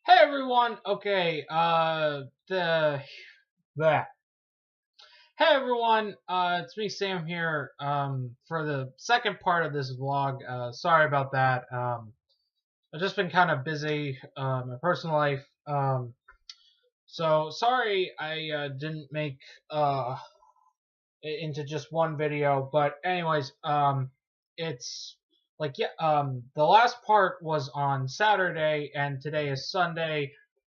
Hey everyone. Okay. That. Hey everyone. It's me, Sam here. For the second part of this vlog. Sorry about that. I've just been kind of busy. My personal life. So sorry I didn't make into just one video. But anyways, it's like yeah. The last part was on Saturday, and today is Sunday,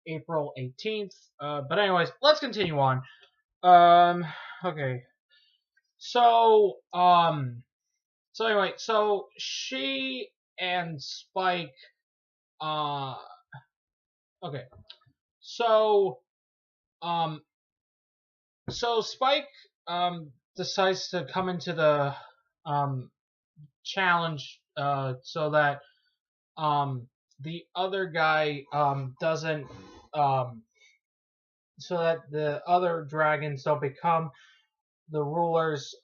April 18th. But anyways, let's continue on. Um, okay. So, so she and Spike, uh, okay. So, um, so Spike, decides to come into the, challenge, so that, the other guy, doesn't, um, so that the other dragons don't become the rulers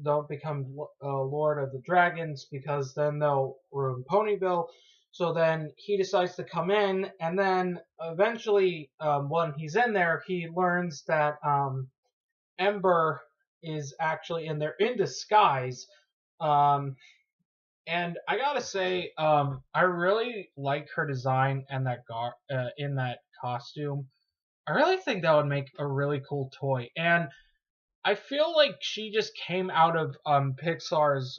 don't become lord of the dragons, because then they'll ruin Ponyville. So then he decides to come in, and then eventually, when he's in there, he learns that Ember is actually in there in disguise. Um, and I gotta say, I really like her design and in that costume. I really think that would make a really cool toy. And I feel like she just came out of Pixar's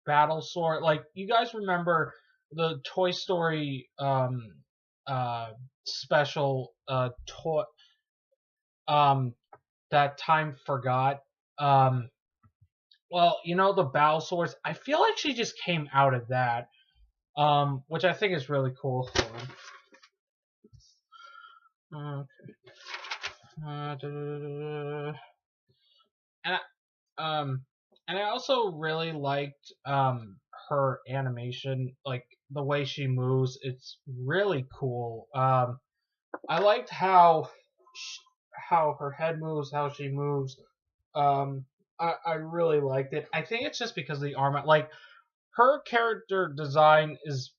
Battle Sword. Like, you guys remember the Toy Story uh special toy that Time Forgot. Um well, the Battle Swords. I feel like she just came out of that. Which I think is really cool. Okay. And and I also really liked her animation, like the way she moves. It's really cool. I liked how her head moves, how she moves. Um, I really liked it. I think it's just because of the armor. Like, her character design is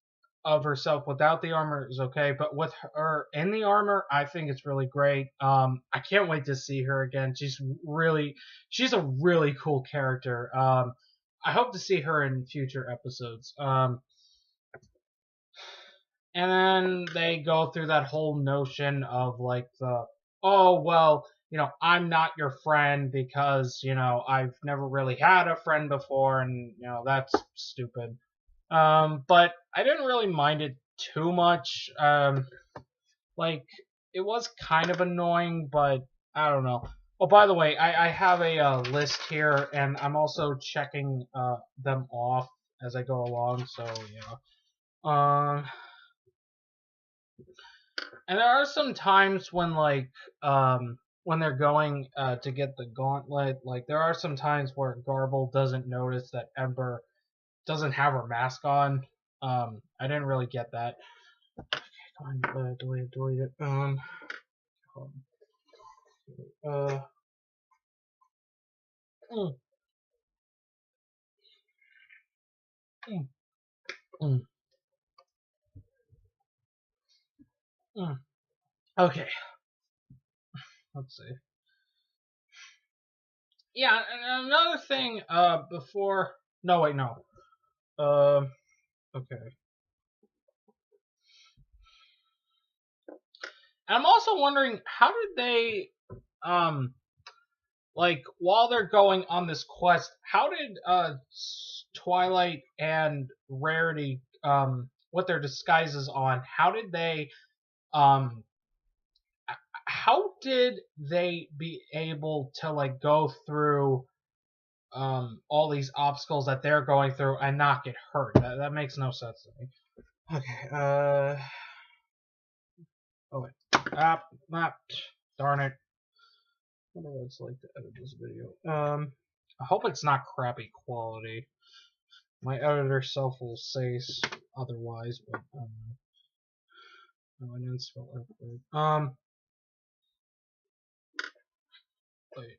of herself without the armor is okay, but with her in the armor, I think it's really great. I can't wait to see her again. She's a really cool character. I hope to see her in future episodes. And then they go through that whole notion of like oh well, I'm not your friend because I've never really had a friend before, and that's stupid. But I didn't really mind it too much. Like, it was kind of annoying, but I don't know. Oh, by the way, I have a list here, and I'm also checking them off as I go along. So yeah. And there are some times when when they're going to get the gauntlet, like there are some times where Garble doesn't notice that Ember doesn't have her mask on. I didn't really get that. Come on, delete it. Uh, mm, mm, mm, mm. Okay, let's see. Yeah, and another thing. Before. No, wait, no. Okay. And I'm also wondering, how did they um like, while they're going on this quest, how did Twilight and Rarity, with their disguises on, um how did they be able to like go through all these obstacles that they're going through and not get hurt? That makes no sense to me. Okay. Oh wait. Darn it. I wonder what it's like to edit this video. I hope it's not crappy quality. My editor self will say otherwise, but no, I didn't spell it right. Wait.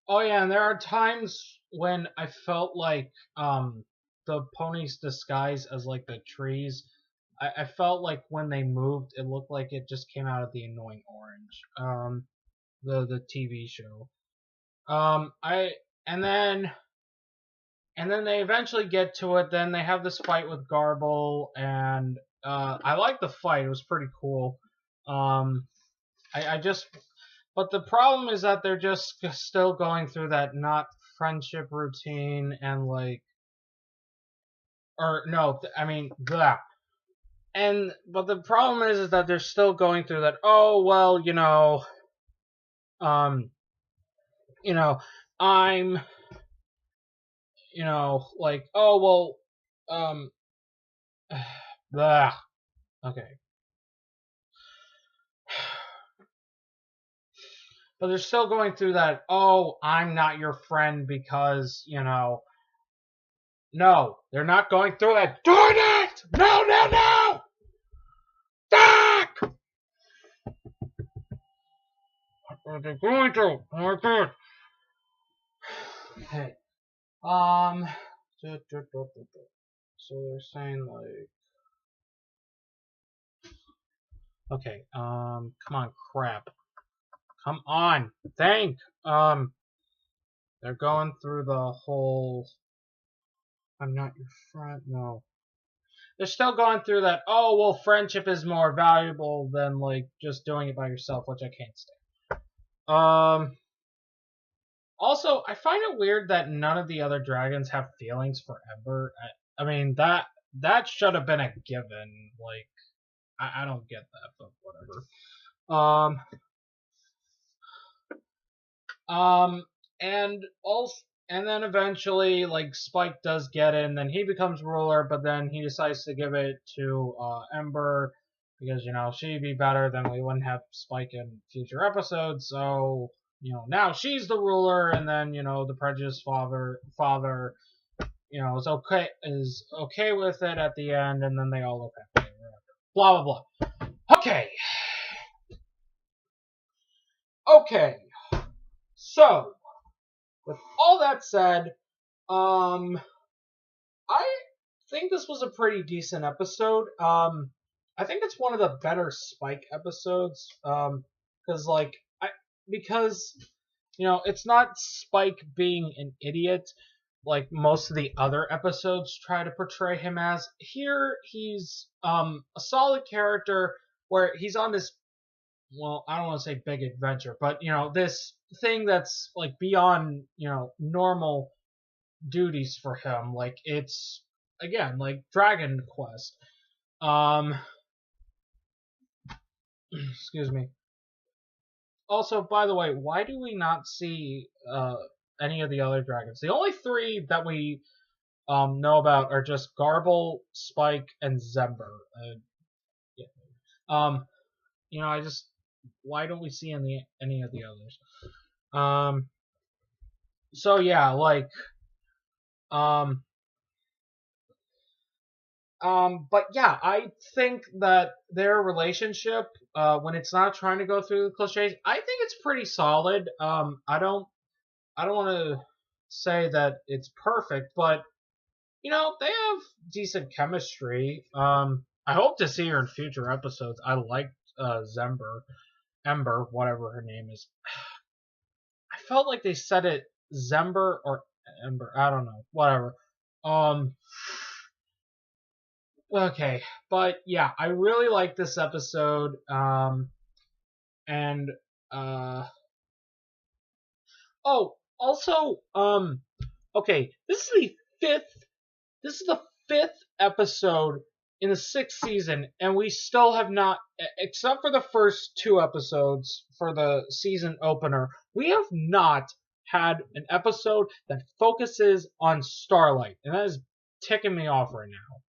Oh yeah, and there are times when I felt like the ponies disguise as like the trees. I felt like when they moved, it looked like it just came out of the Annoying Orange, the TV show. I and then they eventually get to it. Then they have this fight with Garble, and I like the fight. It was pretty cool. I just, but the problem is that they're just still going through that not friendship routine and like, or no, I mean, blah. And but the problem is that they're still going through that. Oh well, um, you know, I'm, like, oh well, blah. Okay. But they're still going through that, oh, I'm not your friend because, no, they're not going through that. Darn it! No, no, no! Fuck! What are they going to? Oh my god. Okay. So they're saying like, okay, come on, crap. Come on, think. They're going through the whole, I'm not your friend, no. They're still going through that, oh, well, friendship is more valuable than, like, just doing it by yourself, which I can't stand. Also, I find it weird that none of the other dragons have feelings for Ember. I mean, that should have been a given. Like, I don't get that, but whatever. And also, and then eventually, like, Spike does get in, then he becomes ruler, but then he decides to give it to Ember because she'd be better, then we wouldn't have Spike in future episodes. So now she's the ruler, and then the prejudiced father is okay with it at the end, and then they all look happy. Blah blah blah. Okay. So, with all that said, I think this was a pretty decent episode. I think it's one of the better Spike episodes. Because it's not Spike being an idiot like most of the other episodes try to portray him as. Here, he's a solid character where he's on this, well, I don't want to say big adventure, but this thing that's like beyond normal duties for him. Like, it's again like Dragon Quest. Excuse me. Also, by the way, why do we not see any of the other dragons? The only three that we know about are just Garble, Spike, and Zember. Yeah. I just, why don't we see any of the others? So yeah, like, but yeah, I think that their relationship, when it's not trying to go through the cliches, I think it's pretty solid. I don't want to say that it's perfect, but they have decent chemistry. I hope to see her in future episodes. I liked Ember, whatever her name is. I felt like they said it Zember or Ember. I don't know. Whatever. Okay, but yeah, I really like this episode. And oh, also, okay, this is the fifth episode in the sixth season, and we still have not, except for the first two episodes for the season opener, we have not had an episode that focuses on Starlight, and that is ticking me off right now.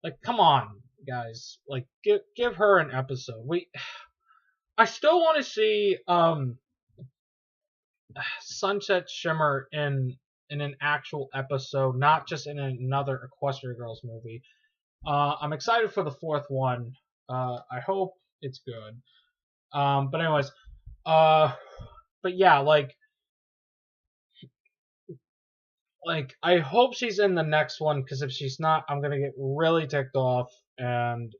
Like, come on, guys. Like, give her an episode. I still want to see Sunset Shimmer in an actual episode, not just in another Equestria Girls movie. I'm excited for the fourth one. I hope it's good. But anyways, but yeah, like, like, I hope she's in the next one, because if she's not, I'm gonna get really ticked off, and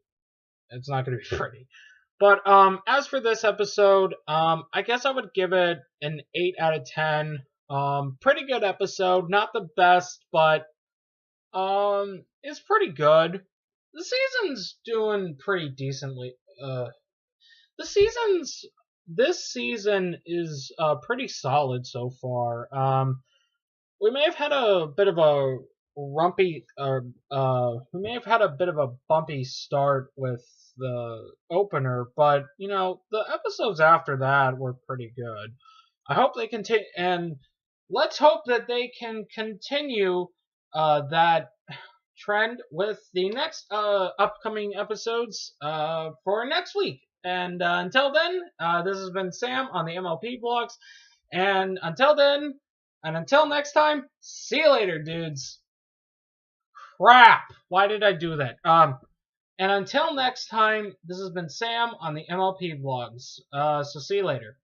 it's not gonna be pretty. But as for this episode, I guess I would give it an 8 out of 10. Pretty good episode, not the best, but it's pretty good. The season's doing pretty decently. The season's this season is pretty solid so far. We may have had a bit of a we may have had a bit of a bumpy start with the opener, but you know the episodes after that were pretty good. I hope they continue, and let's hope that they can continue that trend with the next upcoming episodes for next week. And until then, this has been Sam on the MLP Vlogs. And until then, and until next time, see you later, dudes. Crap! Why did I do that? And until next time, this has been Sam on the MLP Vlogs. So see you later.